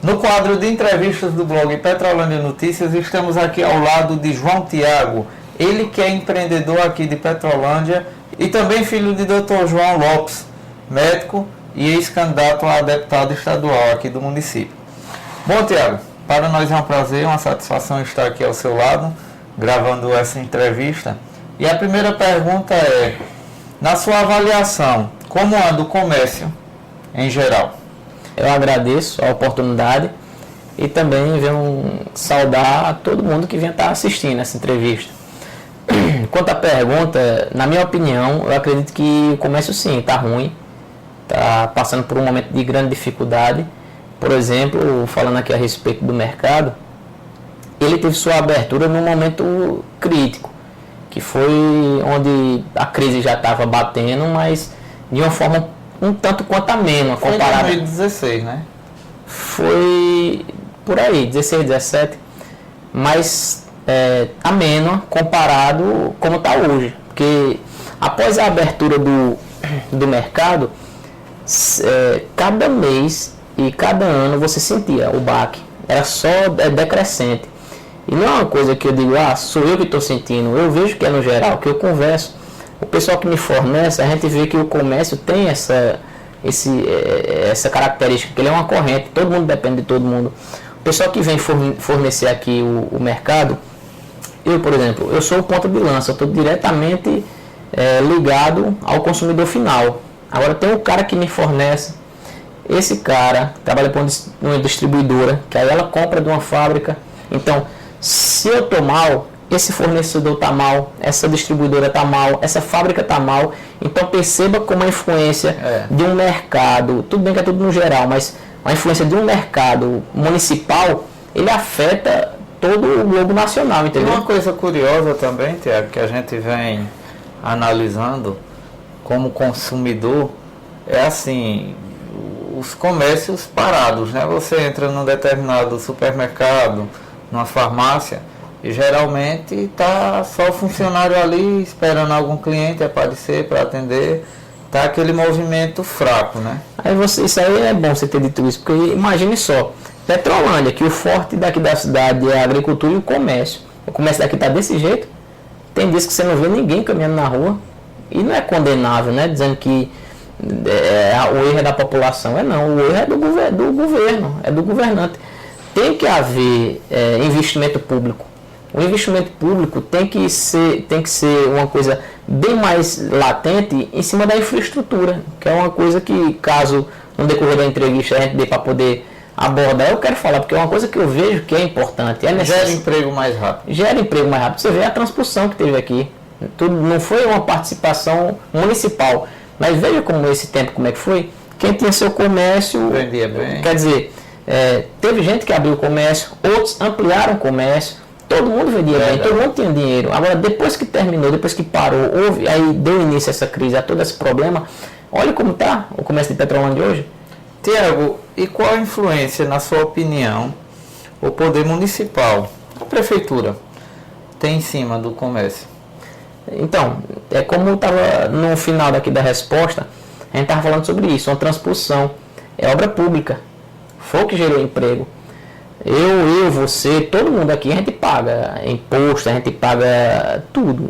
No quadro de entrevistas do blog Petrolândia Notícias, estamos aqui ao lado de João Tiago, ele que é empreendedor aqui de Petrolândia e também filho de Dr. João Lopes, médico e ex-candidato a deputado estadual aqui do município. Bom, Tiago, para nós é um prazer, uma satisfação estar aqui ao seu lado, gravando essa entrevista. E a primeira pergunta é, na sua avaliação, como anda o comércio em geral? Eu agradeço a oportunidade e também venho saudar todo mundo que vem estar assistindo essa entrevista. Quanto à pergunta, na minha opinião, eu acredito que o comércio sim está ruim, está passando por um momento de grande dificuldade. Por exemplo, falando aqui a respeito do mercado, ele teve sua abertura num momento crítico, que foi onde a crise já estava batendo, mas de uma forma um tanto quanto ameno comparado. Foi em 2016, né? Foi por aí, 16, 17, mas ameno comparado como está hoje, porque após a abertura do mercado, cada mês e cada ano você sentia o baque, era só decrescente. E não é uma coisa que eu digo, sou eu que estou sentindo, eu vejo que é no geral, que eu converso. O pessoal que me fornece, a gente vê que o comércio tem essa característica, que ele é uma corrente, todo mundo depende de todo mundo. O pessoal que vem fornecer aqui o mercado, eu, por exemplo, eu sou o ponta de lança, eu estou diretamente ligado ao consumidor final. Agora tem um cara que me fornece, esse cara trabalha para uma distribuidora, que aí ela compra de uma fábrica. Então, se eu estou mal, esse fornecedor está mal, essa distribuidora está mal, essa fábrica está mal. Então perceba como a influência de um mercado, tudo bem que é tudo no geral, mas a influência de um mercado municipal, ele afeta todo o globo nacional, entendeu? E uma coisa curiosa também, Tiago, que a gente vem analisando como consumidor, é assim, os comércios parados, né? Você entra num determinado supermercado, numa farmácia, e geralmente está só o funcionário ali esperando algum cliente aparecer para atender, está aquele movimento fraco, né? Isso aí é bom você ter dito isso, porque imagine só, Petrolândia, que o forte daqui da cidade é a agricultura e o comércio. O comércio daqui está desse jeito, tem dias que você não vê ninguém caminhando na rua, e não é condenável, né? Dizendo que o erro é da população, não, o erro é do governo, é do governante. Tem que haver investimento público. O investimento público tem que ser uma coisa bem mais latente em cima da infraestrutura, que é uma coisa que, caso no decorrer da entrevista a gente dê para poder abordar, eu quero falar, porque é uma coisa que eu vejo que é importante. Gera emprego mais rápido. Gera emprego mais rápido. Você vê a transposição que teve aqui. Tudo, não foi uma participação municipal, mas veja como esse tempo, como é que foi. Quem tinha seu comércio... Vendia bem. Quer dizer, teve gente que abriu o comércio, outros ampliaram o comércio, todo mundo vendia bem, todo mundo tinha dinheiro. Agora, depois que terminou, depois que parou, aí deu início a essa crise, a todo esse problema, olha como está o comércio de Petrolândia hoje. Tiago, e qual a influência, na sua opinião, o poder municipal, a prefeitura, tem em cima do comércio? Então, como estava no final daqui da resposta, a gente estava falando sobre isso, uma transposição, é obra pública, foi o que gerou emprego. Você, todo mundo aqui, a gente paga imposto, a gente paga tudo.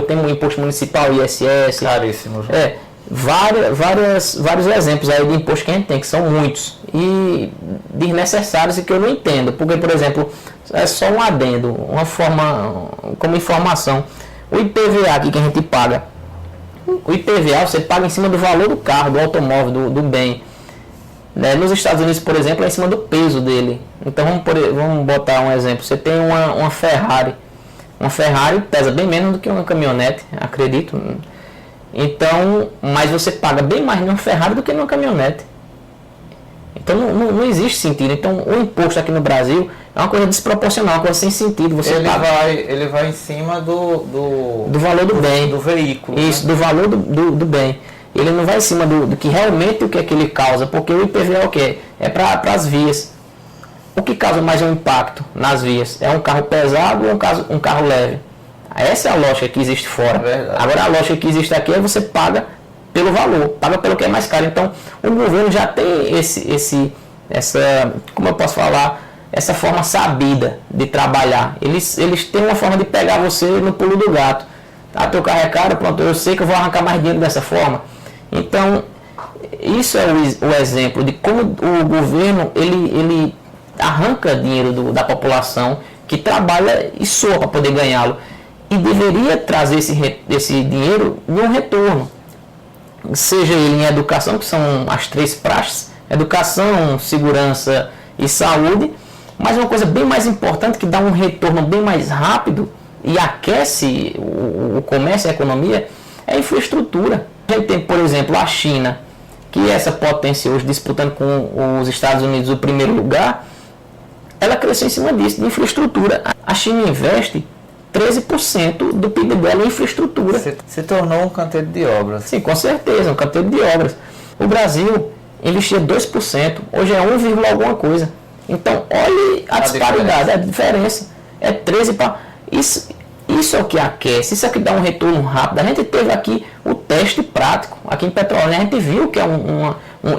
Tem um imposto municipal, ISS. Caríssimo. Vários exemplos aí de imposto que a gente tem, que são muitos. E desnecessários e que eu não entendo. Porque, por exemplo, é só um adendo, uma forma, como informação. O IPVA aqui que a gente paga. O IPVA você paga em cima do valor do carro, do automóvel, do bem. Nos Estados Unidos, por exemplo, é em cima do peso dele. Então vamos botar um exemplo. Você tem uma Ferrari. Uma Ferrari pesa bem menos do que uma caminhonete, acredito. Então, mas você paga bem mais numa Ferrari do que numa caminhonete. Então não existe sentido. Então o imposto aqui no Brasil é uma coisa desproporcional, uma coisa sem sentido. Ele vai em cima do valor do bem. Do veículo. Isso, né? Do valor do bem. Ele não vai em cima do que realmente o que é que ele causa, porque o IPVA é o quê? É para as vias. O que causa mais um impacto nas vias? É um carro pesado ou um carro leve? Essa é a lógica que existe fora. Verdade. Agora a lógica que existe aqui é você paga pelo valor, paga pelo que é mais caro. Então o governo já tem essa, como eu posso falar, essa forma sabida de trabalhar. Eles têm uma forma de pegar você no pulo do gato. Teu carro é caro, pronto, eu sei que eu vou arrancar mais dinheiro dessa forma. Então, isso é o exemplo de como o governo ele arranca dinheiro da população que trabalha e soa para poder ganhá-lo. E deveria trazer esse dinheiro em um retorno. Seja ele em educação, que são as 3 praxes, educação, segurança e saúde, mas uma coisa bem mais importante, que dá um retorno bem mais rápido e aquece o comércio e a economia, é a infraestrutura. A gente tem, por exemplo, a China, que é essa potência hoje disputando com os Estados Unidos o primeiro lugar, ela cresceu em cima disso, de infraestrutura. A China investe 13% do PIB dela em infraestrutura. Se tornou um canteiro de obras. Sim, com certeza, um canteiro de obras. O Brasil investia 2%, hoje é 1, alguma coisa. Então, olhe a disparidade, a diferença. É 13 para... Isso é o que aquece, isso é o que dá um retorno rápido. A gente teve aqui o teste prático, aqui em Petrolina, a gente viu que é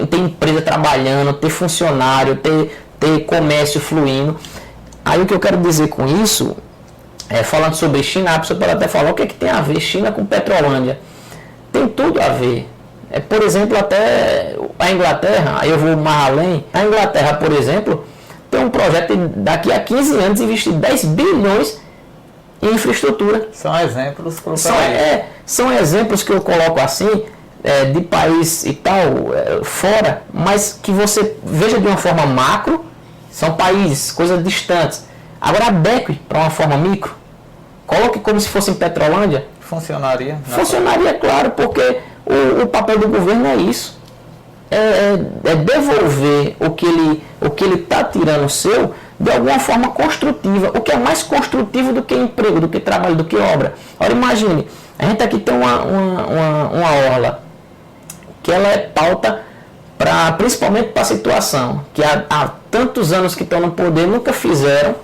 ter empresa trabalhando, ter funcionário, ter comércio fluindo. Aí o que eu quero dizer com isso, falando sobre China, a pessoa pode até falar, o que é que tem a ver China com Petrolândia? Tem tudo a ver. Por exemplo, até a Inglaterra, aí eu vou mais além, a Inglaterra, por exemplo, tem um projeto de daqui a 15 anos investir 10 bilhões em infraestrutura. São exemplos para o país. São exemplos que eu coloco assim, de país e tal, fora, mas que você veja de uma forma macro, são países, coisas distantes. Agora adeque para uma forma micro, coloque como se fosse em Petrolândia. Funcionaria? Funcionaria, claro, porque o papel do governo é isso. É devolver o que ele está tirando seu de alguma forma construtiva, o que é mais construtivo do que emprego, do que trabalho, do que obra. Ora, imagine, a gente aqui tem uma orla que ela é pauta principalmente para a situação, que há tantos anos que estão no poder nunca fizeram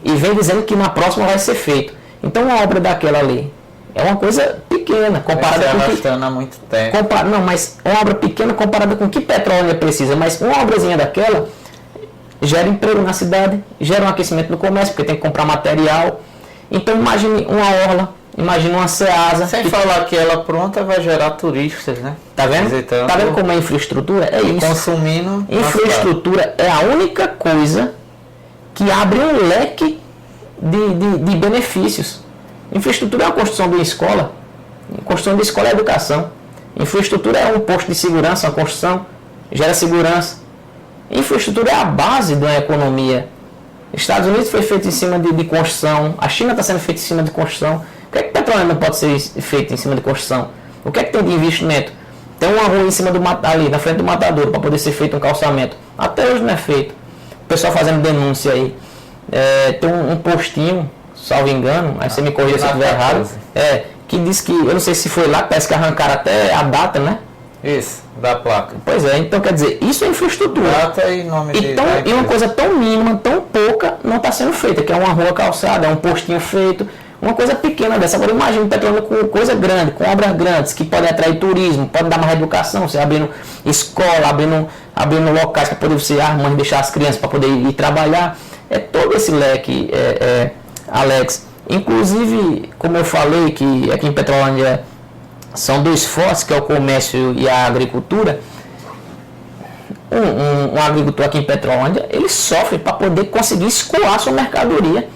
e vem dizendo que na próxima vai ser feito. Então uma obra daquela ali é uma coisa pequena comparada com há muito tempo. Não, mas uma obra pequena comparada com o que Petrolina precisa, mas uma obrazinha daquela gera emprego na cidade, gera um aquecimento no comércio, porque tem que comprar material. Então imagine uma orla, imagine uma Ceasa. Sem falar que ela pronta vai gerar turistas, né? Tá vendo? Visitando. Tá vendo como é infraestrutura? É isso. Consumindo. Infraestrutura é a única coisa que abre um leque de benefícios. Infraestrutura é a construção de uma escola. A construção de escola é educação. Infraestrutura é um posto de segurança, uma construção, gera segurança. Infraestrutura é a base da economia. Estados Unidos foi feito em cima de construção. A China está sendo feita em cima de construção. O que é que Petrolina pode ser feito em cima de construção? O que é que tem de investimento? Tem uma rua em cima ali, na frente do matadouro, para poder ser feito um calçamento. Até hoje não é feito. O pessoal fazendo denúncia aí. Tem um postinho, salvo engano, aí você me corrija se eu estiver errado. Que diz que, eu não sei se foi lá, parece que arrancaram até a data, né? Isso, da placa. Pois é, então quer dizer, isso é infraestrutura. Data e nome e uma coisa tão mínima, tão pouca, não está sendo feita, que é uma rua calçada, é um postinho feito, uma coisa pequena dessa. Agora imagina o Petrolina com coisa grande, com obras grandes, que podem atrair turismo, podem dar mais educação, você abrindo escola, abrindo locais para poder você arrumar, deixar as crianças para poder ir trabalhar. É todo esse leque, Alex. Inclusive, como eu falei, que aqui em Petrolândia são 2 fortes, que é o comércio e a agricultura. Um agricultor aqui em Petrolândia, ele sofre para poder conseguir escoar sua mercadoria.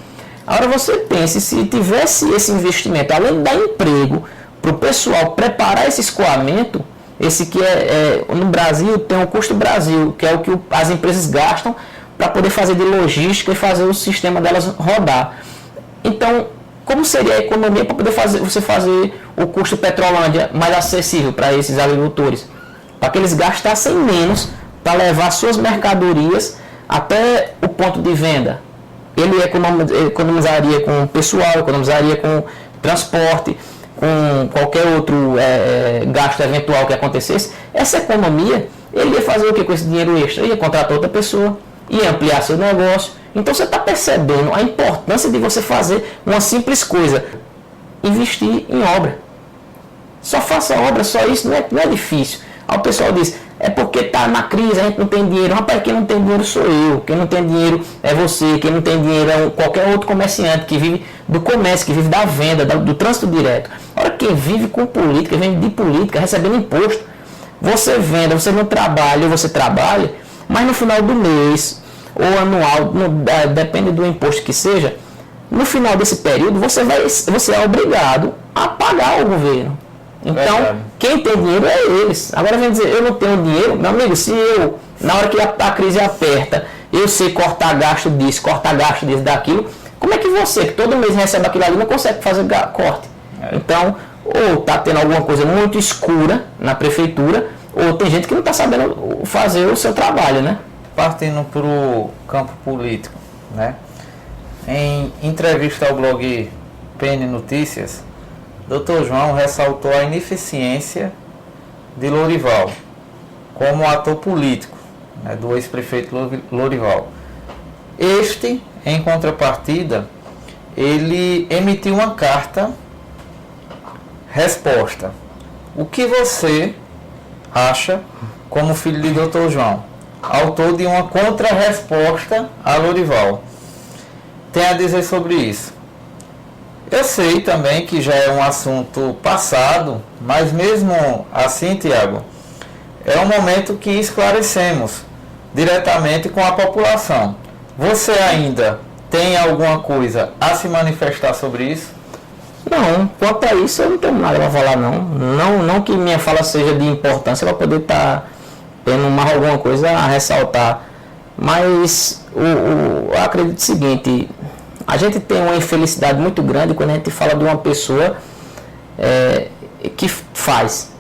Agora você pense, se tivesse esse investimento, além de dar emprego para o pessoal preparar esse escoamento, esse que no Brasil tem o custo Brasil, que é o que as empresas gastam para poder fazer de logística e fazer o sistema delas rodar. Então, como seria a economia para poder você fazer o custo Petrolândia mais acessível para esses agricultores? Para que eles gastassem menos para levar suas mercadorias até o ponto de venda. Ele economizaria com pessoal, economizaria com transporte, com qualquer outro gasto eventual que acontecesse. Essa economia, ele ia fazer o que com esse dinheiro extra? Ele ia contratar outra pessoa, ia ampliar seu negócio. Então você está percebendo a importância de você fazer uma simples coisa. investir em obra. Só faça obra, só isso, não é difícil. Aí o pessoal diz, é porque está na crise, a gente não tem dinheiro. Rapaz, quem não tem dinheiro sou eu, quem não tem dinheiro é você, quem não tem dinheiro é qualquer outro comerciante que vive do comércio, que vive da venda, do trânsito direto. Ora, quem vive com política, vive de política, recebendo imposto. Você venda, você não trabalha, ou você trabalha, mas no final do mês, ou anual, depende do imposto que seja, no final desse período você é obrigado a pagar o governo. Então, quem tem dinheiro é eles. Agora vem dizer, eu não tenho dinheiro. Meu amigo, se eu, na hora que a crise aperta, eu sei cortar gasto disso, daquilo, como é que você, que todo mês recebe aquilo ali, não consegue fazer corte? Então, ou está tendo alguma coisa muito escura na prefeitura, ou tem gente que não está sabendo fazer o seu trabalho, né? Partindo para o campo político, né? Em entrevista ao blog PN Notícias, Dr. João ressaltou a ineficiência de Lorival como ator político, né, do ex-prefeito Lorival. Este, em contrapartida, ele emitiu uma carta resposta. O que você acha, como filho de Dr. João, autor de uma contra-resposta a Lorival, tem a dizer sobre isso? Eu sei também que já é um assunto passado, mas mesmo assim, Tiago, é um momento que esclarecemos diretamente com a população. Você ainda tem alguma coisa a se manifestar sobre isso? Não, quanto a isso eu não tenho nada para falar não que minha fala seja de importância para poder estar tendo mais alguma coisa a ressaltar, mas eu acredito o seguinte, a gente tem uma infelicidade muito grande quando a gente fala de uma pessoa que faz.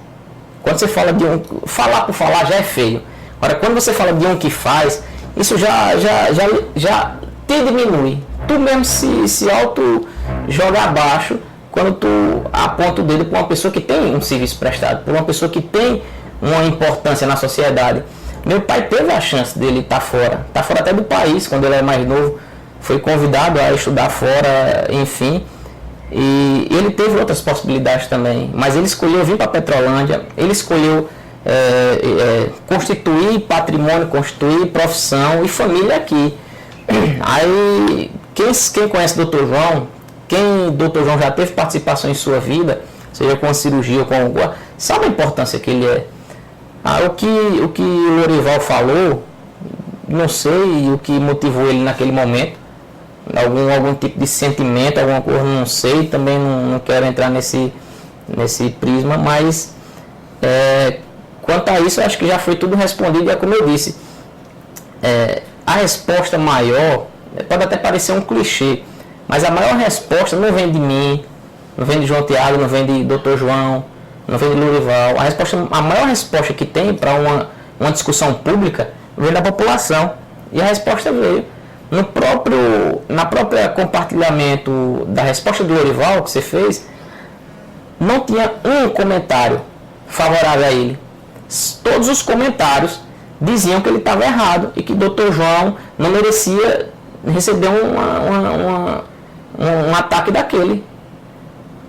Quando você fala de falar por falar já é feio. Agora, quando você fala de um que faz, isso já te diminui. Tu mesmo se auto joga abaixo quando tu aponta o dedo para uma pessoa que tem um serviço prestado, para uma pessoa que tem uma importância na sociedade. Meu pai teve a chance dele estar fora até do país, quando ele era mais novo, foi convidado a estudar fora, enfim, e ele teve outras possibilidades também, mas ele escolheu vir para Petrolândia, ele escolheu constituir patrimônio, constituir profissão e família aqui. Aí, quem conhece o Dr. João, quem Dr. João já teve participação em sua vida, seja com a cirurgia ou com alguma, sabe a importância que ele é. O que o Lorival falou, não sei o que motivou ele naquele momento, algum tipo de sentimento, alguma coisa, não sei, também não quero entrar nesse prisma, mas quanto a isso, eu acho que já foi tudo respondido, e é como eu disse, a resposta maior, pode até parecer um clichê, mas a maior resposta não vem de mim, não vem de João Tiago, não vem de Dr. João, não vem de Lorival. A maior resposta que tem para uma discussão pública vem da população, e a resposta veio. Na própria compartilhamento da resposta do Lorival que você fez, não tinha um comentário favorável a ele. Todos os comentários diziam que ele estava errado e que Dr. João não merecia receber um ataque daquele.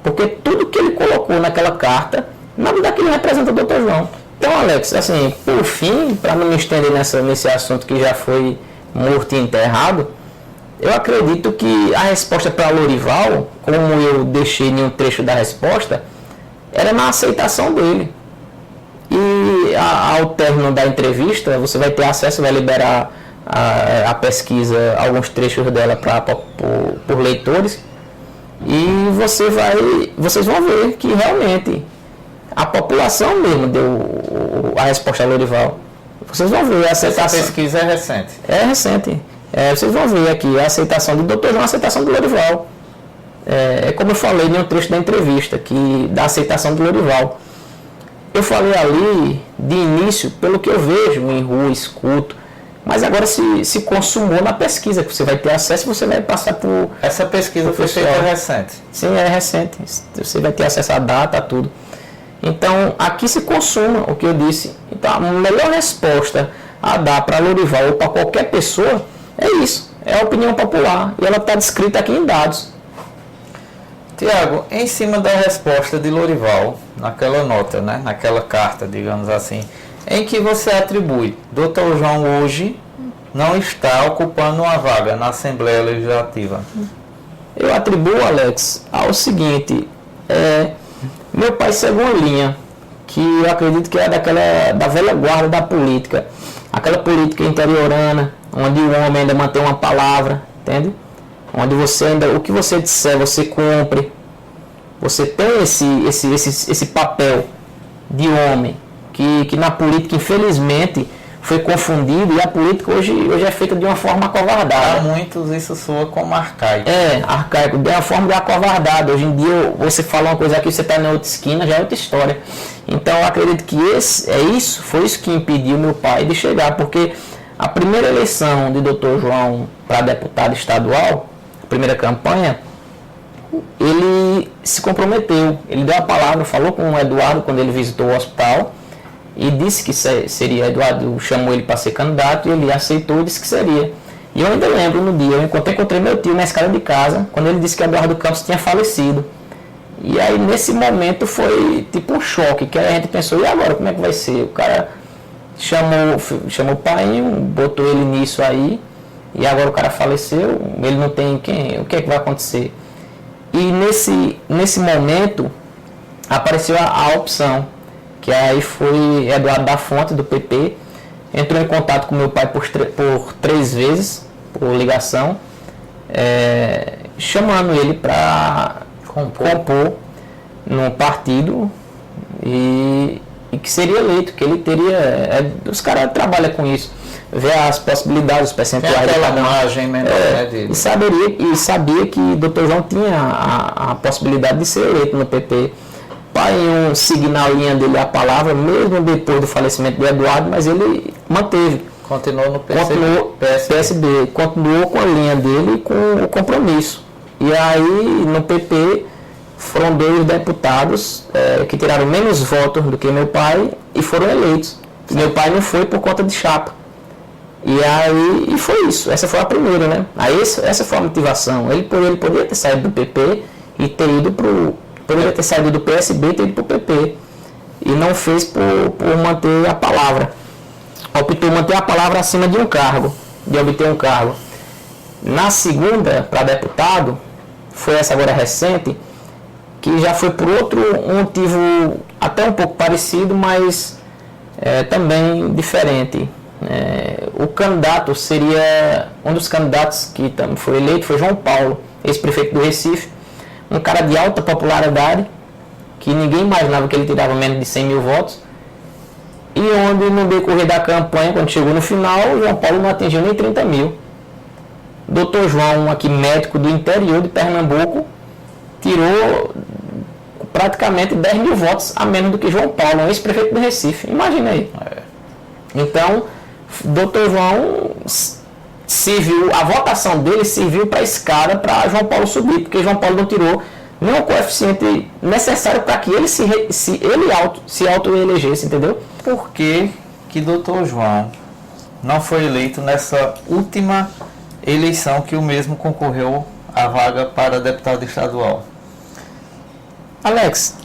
Porque tudo que ele colocou naquela carta, nada daquilo representa o Dr. João. Então, Alex, assim, por fim, para não me estender nesse assunto que já foi morto e enterrado, eu acredito que a resposta para Lorival, como eu deixei em um trecho da resposta, era na aceitação dele. E ao término da entrevista, você vai ter acesso, vai liberar a pesquisa, alguns trechos dela por leitores, e vocês vão ver que realmente a população mesmo deu a resposta a Lorival. Vocês vão ver a aceitação. Essa pesquisa é recente? É recente. Vocês vão ver aqui a aceitação do Dr. João, a aceitação do Lorival. Como eu falei em um trecho da entrevista, da aceitação do Lorival. Eu falei ali, de início, pelo que eu vejo em rua, escuto, mas agora se consumou na pesquisa, que você vai ter acesso e você vai passar por... Essa pesquisa foi feita recente? Sim, é recente. Você vai ter acesso à data, a tudo. Então, aqui se consuma o que eu disse. Então, a melhor resposta a dar para Lorival ou para qualquer pessoa é isso. É a opinião popular. E ela está descrita aqui em dados. Tiago, em cima da resposta de Lorival, naquela nota, né, naquela carta, digamos assim, em que você atribui, Dr. João hoje não está ocupando uma vaga na Assembleia Legislativa. Eu atribuo, Alex, ao seguinte, meu pai segue uma linha que eu acredito que é da velha guarda da política, aquela política interiorana, onde o homem ainda mantém uma palavra, entende? Onde você ainda, o que você disser, você cumpre. Você tem esse papel de homem que na política, infelizmente, foi confundido, e a política hoje é feita de uma forma acovardada. Para muitos isso soa como arcaico. Arcaico, de uma forma de acovardada. Hoje em dia você fala uma coisa aqui, você está na outra esquina, já é outra história. Então eu acredito que foi isso que impediu meu pai de chegar, porque a primeira eleição de Dr. João para deputado estadual, a primeira campanha, ele se comprometeu, ele deu a palavra, falou com o Eduardo quando ele visitou o hospital, e disse que seria, Eduardo chamou ele para ser candidato, e ele aceitou e disse que seria. E eu ainda lembro no dia, eu encontrei meu tio na escada de casa, quando ele disse que Eduardo Campos tinha falecido. E aí nesse momento foi tipo um choque, que a gente pensou, e agora, como é que vai ser? O cara chamou o pai, botou ele nisso aí, e agora o cara faleceu, ele não tem quem, o que é que vai acontecer? E nesse momento apareceu a opção, que aí foi Eduardo da Fonte, do PP, entrou em contato com meu pai por 3 vezes, por ligação, chamando ele para compor num partido e que seria eleito, que ele teria, os caras trabalham com isso, vê as possibilidades, os percentuais. Tem aquela margem menor, né, e sabia que o Dr. João tinha a possibilidade de ser eleito no PP. Pai seguir na linha dele a palavra, mesmo depois do falecimento de Eduardo, mas ele manteve. Continuou no PSB. Continuou com a linha dele e com o compromisso. E aí, no PP, foram 2 deputados que tiraram menos votos do que meu pai e foram eleitos. Sim. Meu pai não foi por conta de chapa. E foi isso. Essa foi a primeira, né? Aí essa foi a motivação. Ele poderia ter saído do PP e ter ido poderia ter saído do PSB e ter ido para o PP. E não fez por manter a palavra. Optou manter a palavra acima de obter um cargo. Na segunda, para deputado, foi essa agora recente, que já foi por outro motivo até um pouco parecido, mas também diferente. O candidato seria, um dos candidatos que foi eleito foi João Paulo, ex-prefeito do Recife, um cara de alta popularidade, que ninguém imaginava que ele tirava menos de 100 mil votos, e onde no decorrer da campanha, quando chegou no final, o João Paulo não atingiu nem 30 mil. Dr. João, aqui médico do interior de Pernambuco, tirou praticamente 10 mil votos a menos do que João Paulo, um ex-prefeito do Recife. Imagina aí. Então, Dr. João a votação dele serviu para a escada para João Paulo subir, porque João Paulo não tirou nem o coeficiente necessário para que ele se auto-elegesse, entendeu? Por que Dr. João não foi eleito nessa última eleição que o mesmo concorreu à vaga para deputado estadual? Alex,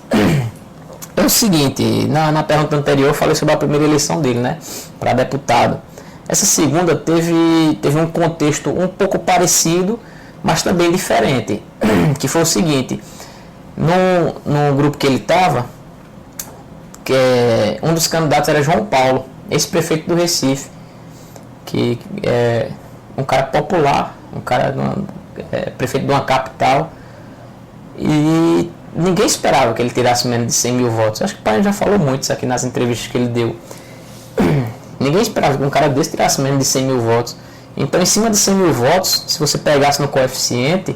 é o seguinte, na pergunta anterior eu falei sobre a primeira eleição dele, né, para deputado. Essa segunda teve um contexto um pouco parecido, mas também diferente, que foi o seguinte, no grupo que ele estava, um dos candidatos era João Paulo, ex-prefeito do Recife, que é um cara popular, prefeito de uma capital, e ninguém esperava que ele tirasse menos de 100 mil votos. Acho que o pai já falou muito isso aqui nas entrevistas que ele deu. Ninguém esperava que um cara desse tirasse menos de 100 mil votos. Então, em cima de 100 mil votos, se você pegasse no coeficiente,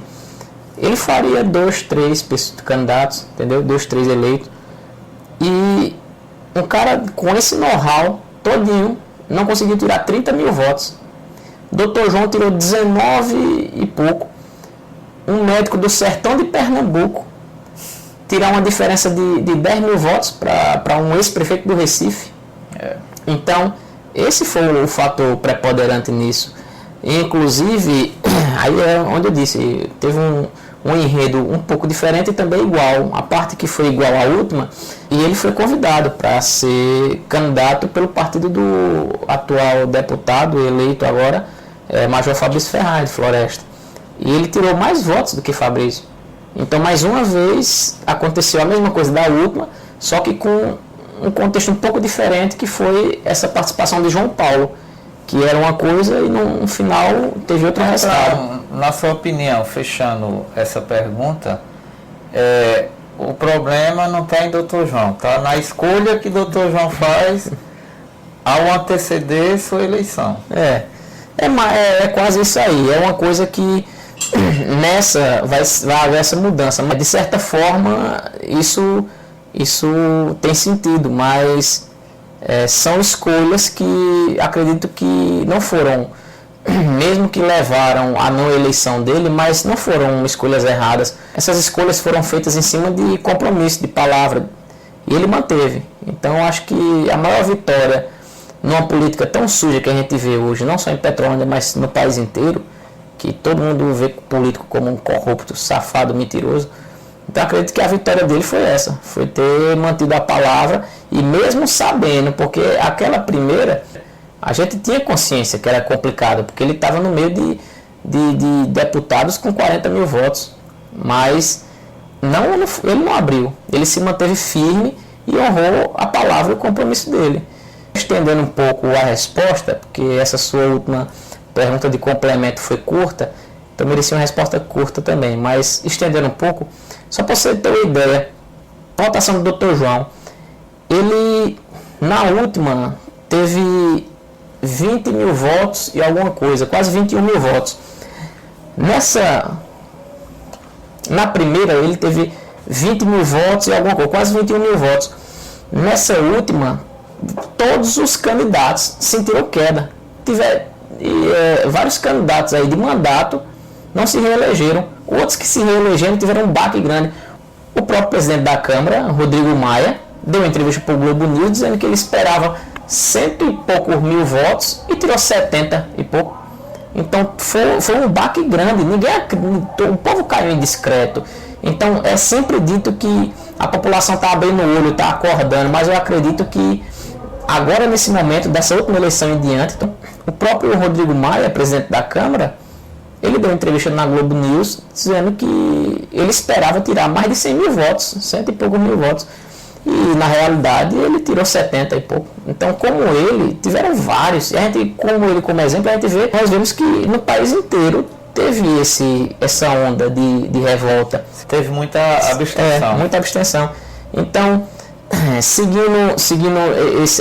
ele faria 2, 3 candidatos, entendeu? 2, 3 eleitos. E um cara com esse know-how todinho não conseguiu tirar 30 mil votos. Dr. João tirou 19 e pouco. Um médico do sertão de Pernambuco tirar uma diferença de 10 mil votos para um ex-prefeito do Recife. Então, esse foi o fator preponderante nisso. Inclusive, aí é onde eu disse, teve um enredo um pouco diferente e também igual. A parte que foi igual à última, e ele foi convidado para ser candidato pelo partido do atual deputado eleito agora, Major Fabrício Ferraz, de Floresta. E ele tirou mais votos do que Fabrício. Então, mais uma vez, aconteceu a mesma coisa da última, só que com um contexto um pouco diferente, que foi essa participação de João Paulo, que era uma coisa e no final teve outro resultado. Na sua opinião, fechando essa pergunta, o problema não está em Dr. João, está na escolha que Dr. João faz ao anteceder sua eleição. É quase isso aí. É uma coisa que nessa vai haver essa mudança, mas de certa forma isso tem sentido, mas são escolhas que acredito que não foram, mesmo que levaram à não eleição dele, mas não foram escolhas erradas. Essas escolhas foram feitas em cima de compromisso, de palavra, e ele manteve. Então acho que a maior vitória numa política tão suja que a gente vê hoje, não só em Petrolândia, mas no país inteiro, que todo mundo vê o político como um corrupto, safado, mentiroso. Então acredito que a vitória dele foi essa, foi ter mantido a palavra, e mesmo sabendo, porque aquela primeira, a gente tinha consciência que era complicado, porque ele estava no meio de deputados com 40 mil votos, mas ele não abriu, ele se manteve firme e honrou a palavra e o compromisso dele. Estendendo um pouco a resposta, porque essa sua última pergunta de complemento foi curta, então merecia uma resposta curta também, mas estendendo um pouco, só para você ter uma ideia, a votação do Dr. João, ele na última teve 20 mil votos e alguma coisa, quase 21 mil votos. Na primeira ele teve 20 mil votos e alguma coisa, quase 21 mil votos. Nessa última, todos os candidatos sentiram queda. Vários candidatos aí de mandato não se reelegeram, outros que se reelegeram tiveram um baque grande. O próprio presidente da Câmara, Rodrigo Maia, deu uma entrevista para o Globo News dizendo que ele esperava 100 e poucos mil votos e tirou 70 e pouco. Então foi um baque grande, ninguém acreditou, o povo caiu em discreto. Então é sempre dito que a população está abrindo o olho, está acordando, mas eu acredito que agora, nesse momento, dessa última eleição em diante, o próprio Rodrigo Maia, presidente da Câmara, ele deu uma entrevista na Globo News dizendo que ele esperava tirar mais de 100 mil votos, 100 e poucos mil votos. E, na realidade, ele tirou 70 e pouco. Então, como ele, tiveram vários. E a gente, como ele como exemplo, a gente vê, nós vemos que no país inteiro teve essa onda de revolta. Teve muita abstenção. Muita abstenção. Então, seguindo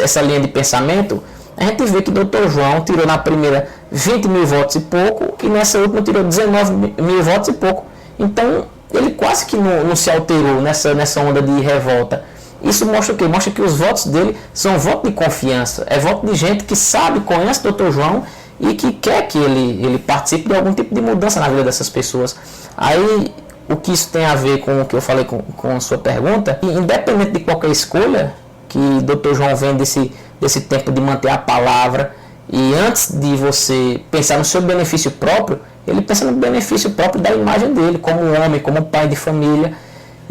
essa linha de pensamento, a gente vê que o Dr. João tirou na primeira 20 mil votos e pouco, e nessa última tirou 19 mil votos e pouco. Então, ele quase que não se alterou nessa onda de revolta. Isso mostra o quê? Mostra que os votos dele são votos de confiança, é voto de gente que sabe, conhece o Dr. João e que quer que ele participe de algum tipo de mudança na vida dessas pessoas. Aí, o que isso tem a ver com o que eu falei com a sua pergunta, independente de qualquer escolha, que o Dr. João vem desse tempo de manter a palavra, e antes de você pensar no seu benefício próprio, ele pensa no benefício próprio da imagem dele, como um homem, como um pai de família,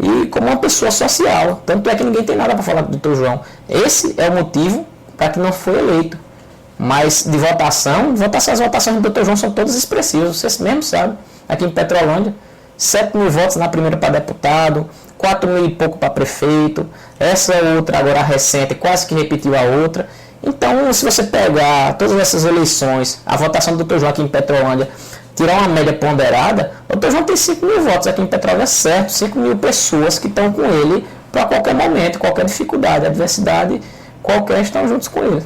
e como uma pessoa social. Tanto é que ninguém tem nada para falar do Dr. João. Esse é o motivo para que não foi eleito. Mas de votação, as votações do Dr. João são todas expressivas, vocês mesmo sabem, aqui em Petrolândia. 7 mil votos na primeira para deputado, 4 mil e pouco para prefeito, essa outra agora recente quase que repetiu a outra. Então, se você pegar todas essas eleições, a votação do Dr. João aqui em Petrolândia, tirar uma média ponderada, o Dr. João tem 5 mil votos aqui em Petrolândia, certo, 5 mil pessoas que estão com ele para qualquer momento, qualquer dificuldade, adversidade, qualquer estão juntos com ele.